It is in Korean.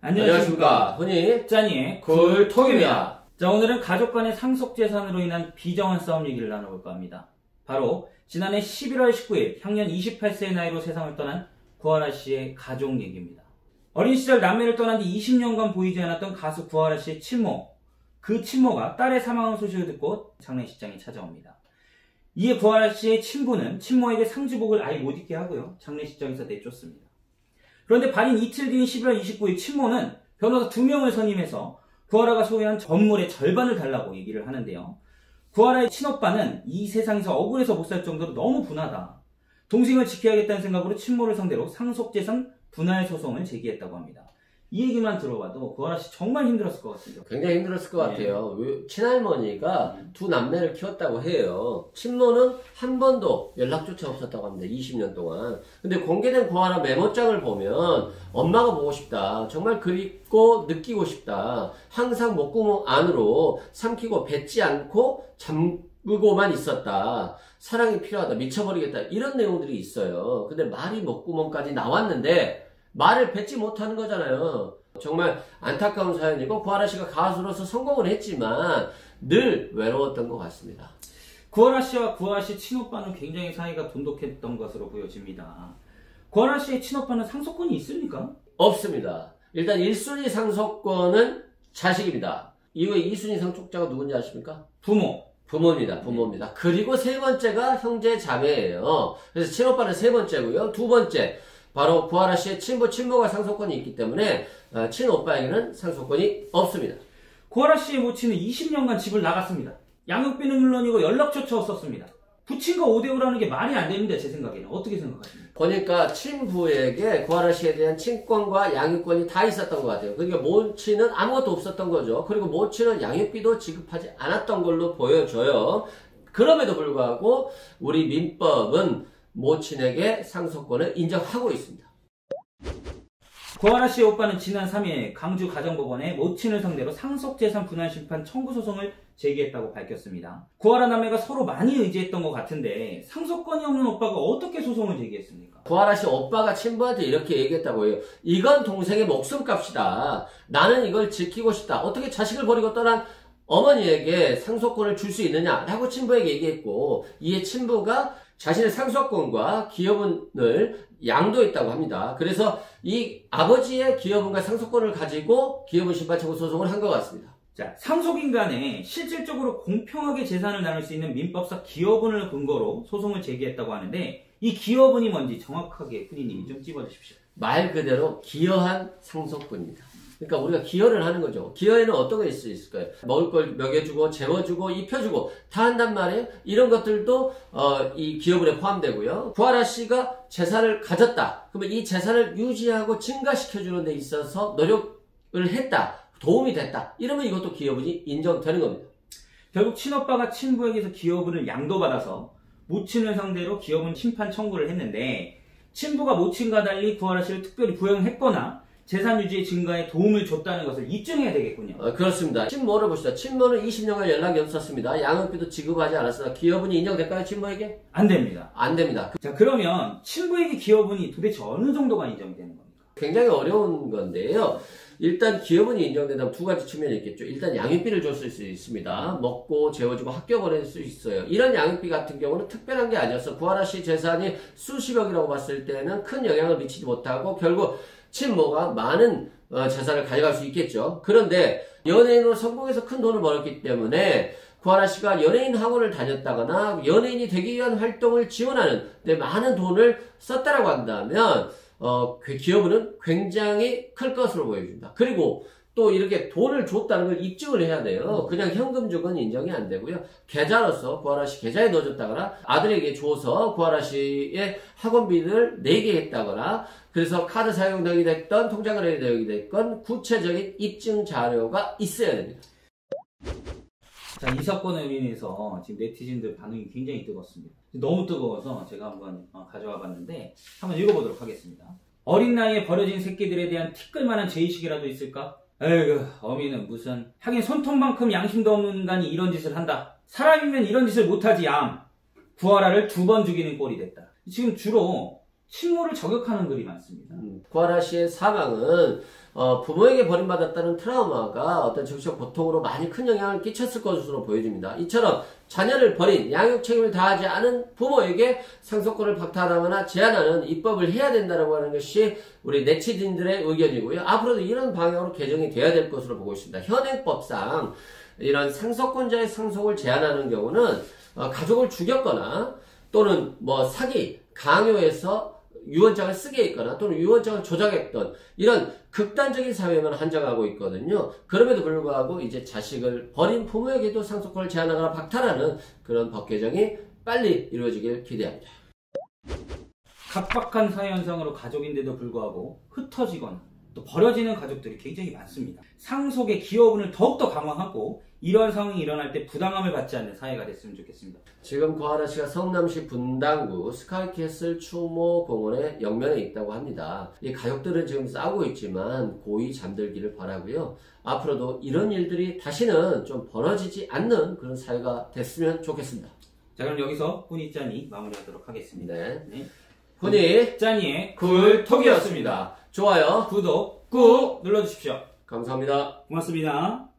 안녕하십니까. 흔히 짠이의 굴톡입니다. 자, 오늘은 가족 간의 상속재산으로 인한 비정한 싸움 얘기를 나눠볼까 합니다. 바로 지난해 11월 19일 향년 28세의 나이로 세상을 떠난 구하라 씨의 가족 얘기입니다. 어린 시절 남매를 떠난 뒤 20년간 보이지 않았던 가수 구하라 씨의 친모, 그 친모가 딸의 사망 소식을 듣고 장례식장에 찾아옵니다. 이에 구하라 씨의 친부는 친모에게 상주복을 아예 못 입게 하고요, 장례식장에서 내쫓습니다. 그런데 발인 이틀 뒤인 11월 29일 친모는 변호사 2명을 선임해서 구하라가 소유한 전물의 절반을 달라고 얘기를 하는데요. 구하라의 친오빠는 이 세상에서 억울해서 못 살 정도로 너무 분하다, 동생을 지켜야겠다는 생각으로 친모를 상대로 상속재산 분할 소송을 제기했다고 합니다. 이 얘기만 들어봐도 구하라 씨 정말 힘들었을 것 같습니다. 굉장히 힘들었을 것 같아요. 친할머니가 두 남매를 키웠다고 해요. 친모는 한 번도 연락조차 없었다고 합니다. 20년 동안. 근데 공개된 구하라 메모장을 보면 엄마가 보고 싶다, 정말 그립고 느끼고 싶다, 항상 목구멍 안으로 삼키고 뱉지 않고 잠그고만 있었다, 사랑이 필요하다, 미쳐버리겠다, 이런 내용들이 있어요. 근데 말이 목구멍까지 나왔는데 말을 뱉지 못하는 거잖아요. 정말 안타까운 사연이고, 구하라 씨가 가수로서 성공을 했지만 늘 외로웠던 것 같습니다. 구하라 씨와 구하라 씨 친오빠는 굉장히 사이가 돈독했던 것으로 보여집니다. 구하라 씨의 친오빠는 상속권이 있습니까? 없습니다. 일단 1순위 상속권은 자식입니다. 이후에 2순위 상속자가 누군지 아십니까? 부모입니다. 부모입니다. 그리고 세 번째가 형제 자매예요. 그래서 친오빠는 세 번째고요. 두 번째, 바로 구하라 씨의 친모가 상속권이 있기 때문에 친오빠에게는 상속권이 없습니다. 구하라 씨의 모친은 20년간 집을 나갔습니다. 양육비는 물론이고 연락조차 없었습니다. 부친과 5대5라는 게 말이 안 되는데, 제 생각에는. 어떻게 생각하십니까? 보니까 친부에게 구하라 씨에 대한 친권과 양육권이 다 있었던 것 같아요. 그러니까 모친은 아무것도 없었던 거죠. 그리고 모친은 양육비도 지급하지 않았던 걸로 보여져요. 그럼에도 불구하고 우리 민법은 모친에게 상속권을 인정하고 있습니다. 구하라 씨의 오빠는 지난 3일 강주 가정법원에 모친을 상대로 상속재산 분할 심판 청구 소송을 제기했다고 밝혔습니다. 구하라 남매가 서로 많이 의지했던 것 같은데 상속권이 없는 오빠가 어떻게 소송을 제기했습니까? 구하라 씨 오빠가 친부한테 이렇게 얘기했다고 해요. 이건 동생의 목숨값이다. 나는 이걸 지키고 싶다. 어떻게 자식을 버리고 떠난 어머니에게 상속권을 줄 수 있느냐라고 친부에게 얘기했고, 이에 친부가 자신의 상속권과 기여분을 양도했다고 합니다. 그래서 이 아버지의 기여분과 상속권을 가지고 기여분 심판 청구 소송을 한 것 같습니다. 자, 상속인 간에 실질적으로 공평하게 재산을 나눌 수 있는 민법상 기여분을 근거로 소송을 제기했다고 하는데, 이 기여분이 뭔지 정확하게 후디님이 좀 찝어주십시오. 말 그대로 기여한 상속분입니다. 그러니까 우리가 기여를 하는 거죠. 기여에는 어떤 게 있을 수 있을까요? 먹을 걸 먹여주고, 재워주고, 입혀주고 다 한단 말이에요. 이런 것들도 이 기여분에 포함되고요. 구하라 씨가 재산을 가졌다, 그러면 이 재산을 유지하고 증가시켜주는 데 있어서 노력을 했다, 도움이 됐다, 이러면 이것도 기여분이 인정되는 겁니다. 결국 친오빠가 친부에게서 기여분을 양도받아서 모친을 상대로 기여분 심판 청구를 했는데, 친부가 모친과 달리 구하라 씨를 특별히 부양했거나 재산 유지의 증가에 도움을 줬다는 것을 입증해야 되겠군요. 그렇습니다. 친모를 봅시다. 친모는 20년간 연락이 없었습니다. 양육비도 지급하지 않았습니다. 기여분이 인정될까요, 친모에게? 안 됩니다. 안 됩니다. 자, 그러면 친부에게 기여분이 도대체 어느 정도가 인정이 되는 겁니까? 굉장히 어려운 건데요. 일단 기여분이 인정된다면 두 가지 측면이 있겠죠. 일단 양육비를 줄 수 있습니다. 먹고 재워주고 학교 보낼 수 있어요. 이런 양육비 같은 경우는 특별한 게 아니어서 구하라 씨 재산이 수십억이라고 봤을 때는 큰 영향을 미치지 못하고 결국 친모가 많은 재산을 가져갈 수 있겠죠. 그런데 연예인으로 성공해서 큰 돈을 벌었기 때문에 구하라 씨가 연예인 학원을 다녔다거나 연예인이 되기 위한 활동을 지원하는 데 많은 돈을 썼다라고 한다면 기여분은 굉장히 클 것으로 보여집니다. 그리고 또 이렇게 돈을 줬다는 걸 입증을 해야 돼요. 그냥 현금 주고는 인정이 안 되고요. 계좌로서 구하라 씨 계좌에 넣어줬다거나, 아들에게 줘서 구하라 씨의 학원비를 내게 했다거나, 그래서 카드 사용 내역이 됐건 통장거래 내역이 됐건 구체적인 입증 자료가 있어야 됩니다. 자, 이 사건으로 인해서 지금 네티즌들 반응이 굉장히 뜨겁습니다. 너무 뜨거워서 제가 한번 가져와 봤는데 한번 읽어보도록 하겠습니다. 어린 나이에 버려진 새끼들에 대한 티끌만한 죄의식이라도 있을까? 에이구, 어미는 무슨, 하긴 손톱만큼 양심도 없는 인간이 이런 짓을 한다. 사람이면 이런 짓을 못하지, 얌. 구하라를 2번 죽이는 꼴이 됐다. 지금 주로 친모를 저격하는 글이 많습니다. 구하라 씨의 사망은 부모에게 버림받았다는 트라우마가 어떤 정신적 고통으로 많이 큰 영향을 끼쳤을 것으로 보여집니다. 이처럼 자녀를 버린 양육 책임을 다하지 않은 부모에게 상속권을 박탈하거나 제한하는 입법을 해야 된다고 하는 것이 우리 네티즌들의 의견이고요. 앞으로도 이런 방향으로 개정이 돼야 될 것으로 보고 있습니다. 현행법상 이런 상속권자의 상속을 제한하는 경우는 가족을 죽였거나 또는 뭐 사기, 강요해서 유언장을 쓰게 했거나 또는 유언장을 조작했던 이런 극단적인 사회만 한정하고 있거든요. 그럼에도 불구하고 이제 자식을 버린 부모에게도 상속권을 제한하거나 박탈하는 그런 법 개정이 빨리 이루어지길 기대합니다. 각박한 사회 현상으로 가족인데도 불구하고 흩어지거나 또 버려지는 가족들이 굉장히 많습니다. 상속의 기여분을 더욱더 강화하고 이러한 상황이 일어날 때 부당함을 받지 않는 사회가 됐으면 좋겠습니다. 지금 구하라시가 성남시 분당구 스카이캐슬 추모공원의 영면에 있다고 합니다. 이 가족들은 지금 싸우고 있지만 고이 잠들기를 바라고요. 앞으로도 이런 일들이 다시는 좀 벌어지지 않는 그런 사회가 됐으면 좋겠습니다. 자, 그럼 여기서 훈이짠이 마무리하도록 하겠습니다. 네. 훈이 짠이의 굴톡이었습니다. 좋아요, 구독 꾹 눌러주십시오. 감사합니다. 고맙습니다.